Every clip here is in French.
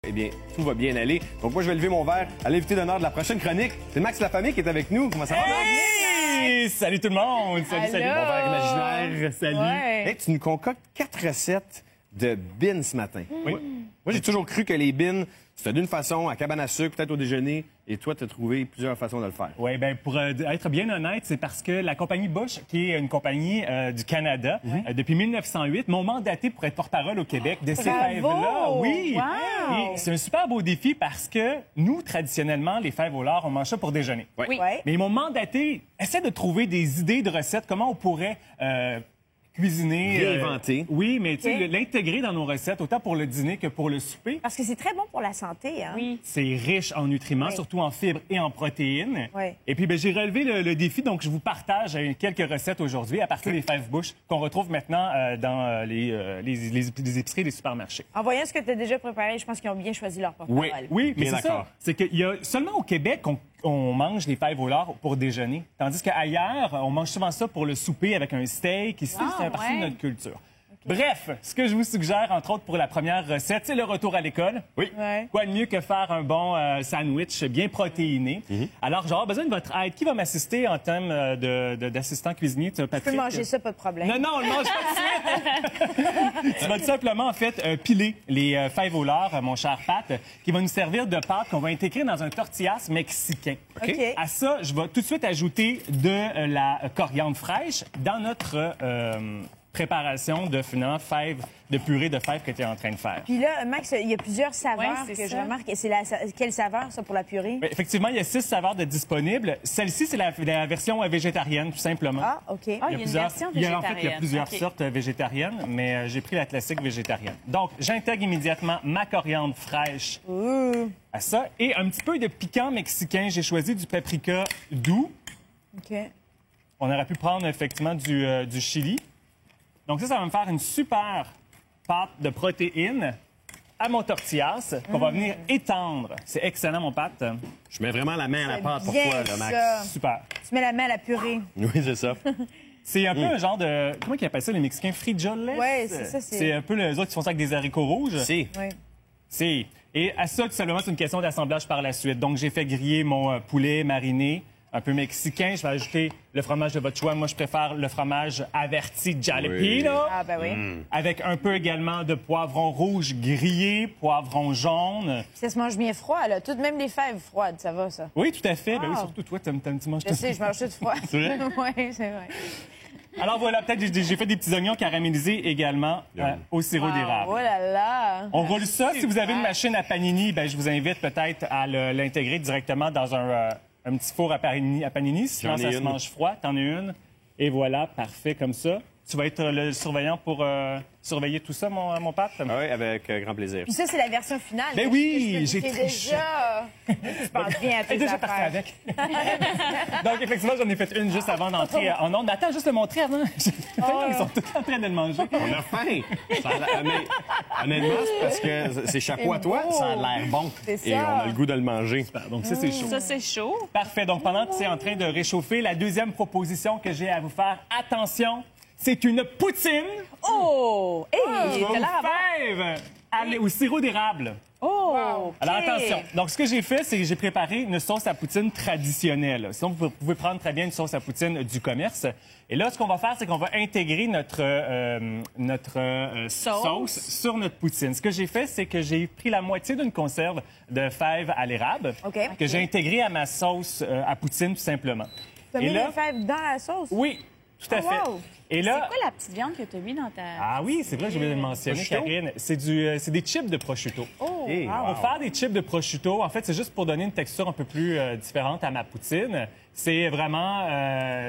Eh bien, tout va bien aller. Donc moi, je vais lever mon verre à l'invité d'honneur de la prochaine chronique. C'est Max Lafamille qui est avec nous. Comment ça va, Max? Hey! Salut tout le monde! Salut, salut! Mon verre imaginaire. Salut! Ouais. Hey, tu nous concoctes 4 recettes de bines ce matin. Oui. Moi, j'ai toujours cru que les bines, c'était d'une façon, à cabane à sucre, peut-être au déjeuner, et toi, tu as trouvé plusieurs façons de le faire. Oui, bien, pour être bien honnête, c'est parce que la compagnie Bush, qui est une compagnie du Canada, depuis 1908, m'ont mandaté pour être porte-parole au Québec de ces fèves-là. Oui! Wow! Et c'est un super beau défi parce que nous, traditionnellement, les fèves au lard, on mange ça pour déjeuner. Oui. Mais ils m'ont mandaté, essaie de trouver des idées de recettes, comment on pourrait cuisiner. Réinventer. Oui, mais tu sais, l'intégrer dans nos recettes, autant pour le dîner que pour le souper. Parce que c'est très bon pour la santé, hein? Oui. C'est riche en nutriments, Oui. surtout en fibres et en protéines. Oui. Et puis, ben, j'ai relevé le défi, donc je vous partage quelques recettes aujourd'hui à partir des fèves Bush qu'on retrouve maintenant dans les épiceries et les supermarchés. En voyant ce que tu as déjà préparé, je pense qu'ils ont bien choisi leur porte-parole. Oui, mais Bien c'est ça. d'accord. C'est qu'il y a seulement au Québec on mange les fèves au lard pour déjeuner. Tandis qu'ailleurs, on mange souvent ça pour le souper avec un steak. Ici, c'est une partie de notre culture. Bref, ce que je vous suggère, entre autres, pour la première recette, c'est le retour à l'école. Oui. Ouais. Quoi de mieux que faire un bon sandwich bien protéiné? Alors, j'aurai besoin de votre aide. Qui va m'assister en termes d'assistant cuisinier? Tu Tu peux manger ça, pas de problème. Non, on le mange pas de suite. Tu vas tout simplement, en fait, piler les fèves au lard, mon cher Pat, qui va nous servir de pâte qu'on va intégrer dans un tortillas mexicain. OK. À ça, je vais tout de suite ajouter de la coriandre fraîche dans notre préparation de, finalement, fèves, de purée de fèves que tu es en train de faire. Puis là, Max, il y a plusieurs saveurs Ouais, c'est que je ça. remarque. Quelle saveur, ça, pour la purée? Oui, effectivement, il y a 6 saveurs de disponibles. Celle-ci, c'est la version végétarienne, tout simplement. Ah, OK. Ah, il y a une version En fait, il y a végétarienne. plusieurs OK. sortes végétariennes, mais j'ai pris la classique végétarienne. Donc, j'intègre immédiatement ma coriandre fraîche à ça. Et un petit peu de piquant mexicain. J'ai choisi du paprika doux. OK. On aurait pu prendre, effectivement, du chili. Donc, ça va me faire une super pâte de protéines à mon tortillas qu'on va venir étendre. C'est excellent, mon pâte. Je mets vraiment la main à la pâte pour bien, toi, là, Max. ça. Super. Tu mets la main à la purée. Oui, c'est ça. C'est un peu un genre de... Comment ils appellent ça, les Mexicains? Frijoles? Ouais, c'est ça, c'est- C'est un peu les autres qui font ça avec des haricots rouges. Si. Oui. Si. Et à ça, tout simplement, c'est une question d'assemblage par la suite. Donc, j'ai fait griller mon poulet mariné, un peu mexicain. Je vais ajouter le fromage de votre choix. Moi, je préfère le fromage averti jalapeno. Ah, ben oui. Avec un peu également de poivron rouge grillé, poivron jaune. Ça se mange bien froid, là. Tout, même les fèves froides, ça va, ça. Oui, tout à fait. Ben oui, Wow. surtout toi, tu manges Je tout. sais, je mange tout froid. C'est vrai? Oui, c'est vrai. Alors voilà, peut-être j'ai fait des petits oignons caramélisés également au sirop d'érable. Oh là là! On roule ça. Si vous avez une machine à panini, ben, je vous invite peut-être à l'intégrer directement dans un petit four à panini. Sinon, J'en ai ça se une. mange froid. T'en as une. Et voilà, parfait comme ça. Tu vas être le surveillant pour surveiller tout ça, mon Pat? Ah oui, avec grand plaisir. Puis ça, c'est la version finale. Ben Parce oui, que je j'ai t'ai triché. déjà... Tu penses bien à Elle est tes déjà partie affaires. avec. Donc, effectivement, j'en ai fait une juste avant d'entrer en onde. Mais attends, juste le montrer avant. Ils sont tous en train de le manger. On a faim. Ça a l'air- mais, honnêtement, c'est parce que c'est chapeau à toi, beau. ça a l'air bon. C'est Et ça. on a le goût de le manger. Donc, ça, c'est chaud. Ça, c'est chaud. Parfait. Donc, pendant que c'est en train de réchauffer, la deuxième proposition que j'ai à vous faire, attention, c'est une poutine Oh! Hey, aux t'as l'air à bon. fèves au sirop d'érable. Oh! Alors, OK. attention. Donc, ce que j'ai fait, c'est que j'ai préparé une sauce à poutine traditionnelle. Sinon, vous pouvez prendre très bien une sauce à poutine du commerce. Et là, ce qu'on va faire, c'est qu'on va intégrer notre sauce sur notre poutine. Ce que j'ai fait, c'est que j'ai pris la moitié d'une conserve de fèves à l'érable OK. que j'ai intégrée à ma sauce à poutine, tout simplement. T'as Et mis là- les fèves dans la sauce? Oui, tout à Oh, fait. wow. Et C'est là... quoi la petite viande que tu as mis dans ta... Ah oui, c'est vrai, j'ai oublié de le mentionner, Prosciutto? Karine. C'est des chips de prosciutto. Oh! Hey, wow. Pour faire des chips de prosciutto, en fait, c'est juste pour donner une texture un peu plus différente à ma poutine. C'est vraiment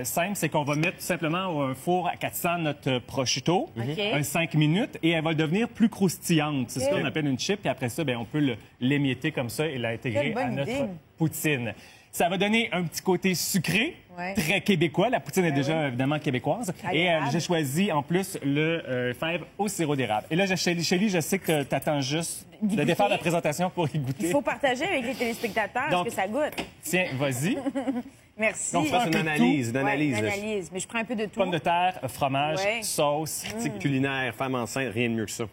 simple, c'est qu'on va mettre tout simplement au four à 400 notre prosciutto, un 5 minutes, et elle va devenir plus croustillante. C'est ce qu'on appelle une chip, et après ça, bien, on peut l'émietter comme ça et l'intégrer Quelle bonne à notre idée. poutine. Ça va donner un petit côté sucré, Ouais. très québécois. La poutine est déjà évidemment québécoise. Et Agréable. j'ai choisi en plus le fève au sirop d'érable. Et là, Chélie, je sais que tu attends juste de goûter. défaire la présentation pour y Il goûter. faut partager avec les téléspectateurs Donc- ce que ça goûte. Tiens, vas-y. Merci. Donc, Ça, c'est un une peu de analyse, une Ouais, analyse. une là. analyse. Mais je prends un peu de tout. Pommes de terre, fromage, Ouais. sauce. Critique culinaire, femme enceinte, rien de mieux que ça.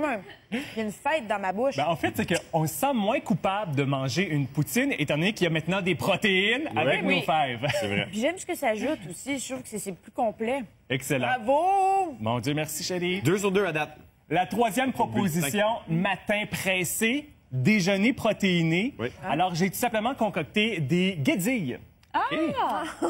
comme il y a une fête dans ma bouche. Ben, en fait, c'est qu'on se sent moins coupable de manger une poutine, étant donné qu'il y a maintenant des protéines avec nos fèves. C'est vrai. Puis j'aime ce que ça ajoute aussi. Je trouve que c'est plus complet. Excellent. Bravo! Mon Dieu, merci, chérie. 2 sur 2 à date. La troisième proposition, matin pressé, déjeuner protéiné. Oui. Alors, j'ai tout simplement concocté des guédilles.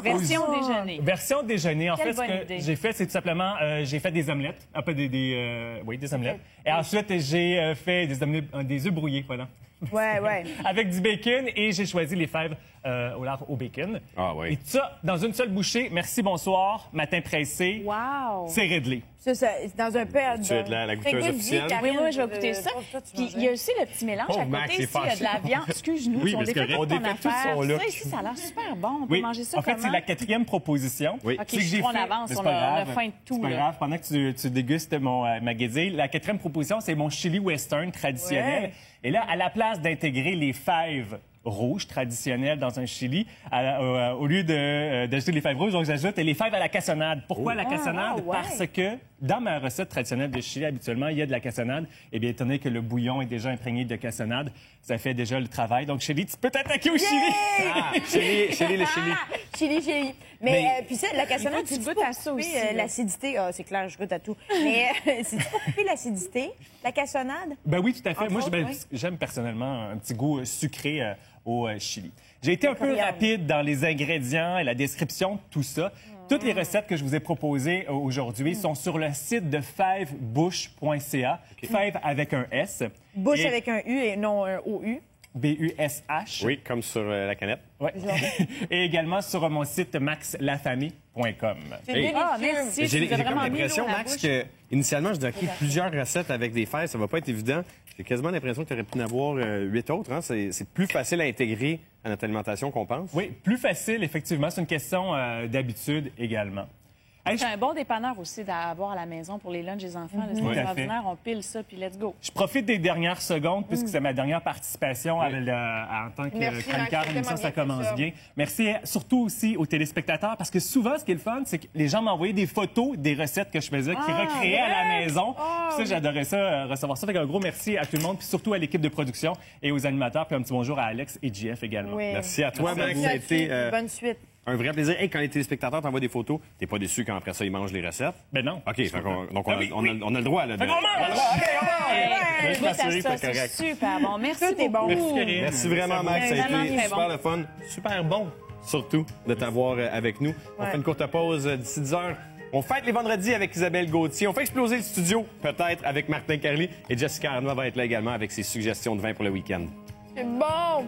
Version déjeuner. Version déjeuner. En Quelle fait, ce bonne que idée. j'ai fait, c'est tout simplement, j'ai fait des omelettes. Un peu des omelettes. Et ensuite, j'ai fait des œufs brouillés, voilà. Ouais. Avec du bacon et j'ai choisi les fèves au lard au bacon. Ah oui. Et tout ça, dans une seule bouchée. Merci, bonsoir. Matin pressé. Wow! C'est réglé. Ça, c'est dans un père. Tu es la goûteuse officielle. Oui, moi, je vais goûter ça. Puis il y a aussi le petit mélange Oh, à Max, côté. c'est Ici, il y a de la fâché. viande. Excuse-nous, Oui, on mais c'est défait correct. toute On ton défait tout affaire. son look. Ça, ici, ça a l'air super bon. On peut Oui. manger ça En fait, comment? c'est la quatrième proposition. Oui. OK, C'est que je j'ai suis trop en fait- avance. Mais c'est On pas a grave. faim de tout. C'est pas là. grave. Pendant que tu dégustes ma guédille, la quatrième proposition, c'est mon chili western traditionnel. Ouais. Et là, à la place d'intégrer les fèves rouges traditionnelles dans un chili, au lieu d'ajouter les fèves rouges, donc j'ajoute les fèves à la cassonade. Pourquoi la cassonade? ouais. Parce que dans ma recette traditionnelle de chili, habituellement, il y a de la cassonade. Et bien, étant donné que le bouillon est déjà imprégné de cassonade, ça fait déjà le travail. Donc, chérie, tu peux t'attaquer au chili! Ah, chérie, le chili. Chili. Mais puis ça, la cassonade, Il faut que tu c'est goûtes pour à ça couper, aussi, là. l'acidité. Ah, c'est clair, je goûte à tout. Mais c'est pour couper l'acidité, la cassonade. Ben oui, tout à fait. Entre Moi, autres, ben, oui. j'aime personnellement un petit goût sucré au chili. J'ai été un peu Incroyable. rapide dans les ingrédients et la description de tout ça. Toutes les recettes que je vous ai proposées aujourd'hui sont sur le site de fèvesbouche.ca. Fèves avec un S. Bouche Et avec un U et non un OU. B-U-S-H. Oui, comme sur la canette. Ouais. Et également sur mon site maxlafamille.com. C'est Hey. délicieux. Ah, merci. J'ai Tu nous as comme vraiment mis l'impression, l'eau à la Max, bouche. que initialement, je dois écrire plusieurs recettes avec des fèves. Ça va pas être évident. J'ai quasiment l'impression que tu aurais pu en avoir 8 autres. Hein? C'est plus facile à intégrer à notre alimentation qu'on pense. Oui, plus facile, effectivement. C'est une question d'habitude également. Hey, C'est un bon dépanneur aussi d'avoir à la maison pour les lunchs des enfants. là. C'est Tout à fait. extraordinaire. On pile ça, puis let's go. Je profite des dernières secondes, puisque c'est ma dernière participation en tant que Merci, chroniqueur Max, à l'émission. c'est Ça tellement commence bien fait bien. Merci surtout aussi aux téléspectateurs, parce que souvent, ce qui est le fun, c'est que les gens m'envoyaient des photos des recettes que je faisais, qui recréaient à la maison. Puis ça, j'adorais ça, recevoir ça. Fait un gros merci à tout le monde, puis surtout à l'équipe de production et aux animateurs. Puis un petit bonjour à Alex et JF également. Oui. Merci à toi, Max. Bonne Ça a été suite, bonne suite. un vrai plaisir. Et quand les téléspectateurs t'envoient des photos, t'es pas déçu quand après ça, ils mangent les recettes? Ben non. OK, donc on a le droit. Là, de... Fait qu'on mange! Hey, je goûte à m'assurer que ça, c'est c'est correct. super bon. Merci Tout est bon. beaucoup. Merci, Karine. Merci vraiment, Max. Ça a Vraiment été très super bon. le fun. Super bon, surtout, de t'avoir avec nous. On fait une courte pause d'ici 10 heures. On fête les vendredis avec Isabelle Gauthier. On fait exploser le studio, peut-être, avec Martin Carly. Et Jessica Arnois va être là également avec ses suggestions de vin pour le week-end. C'est bon!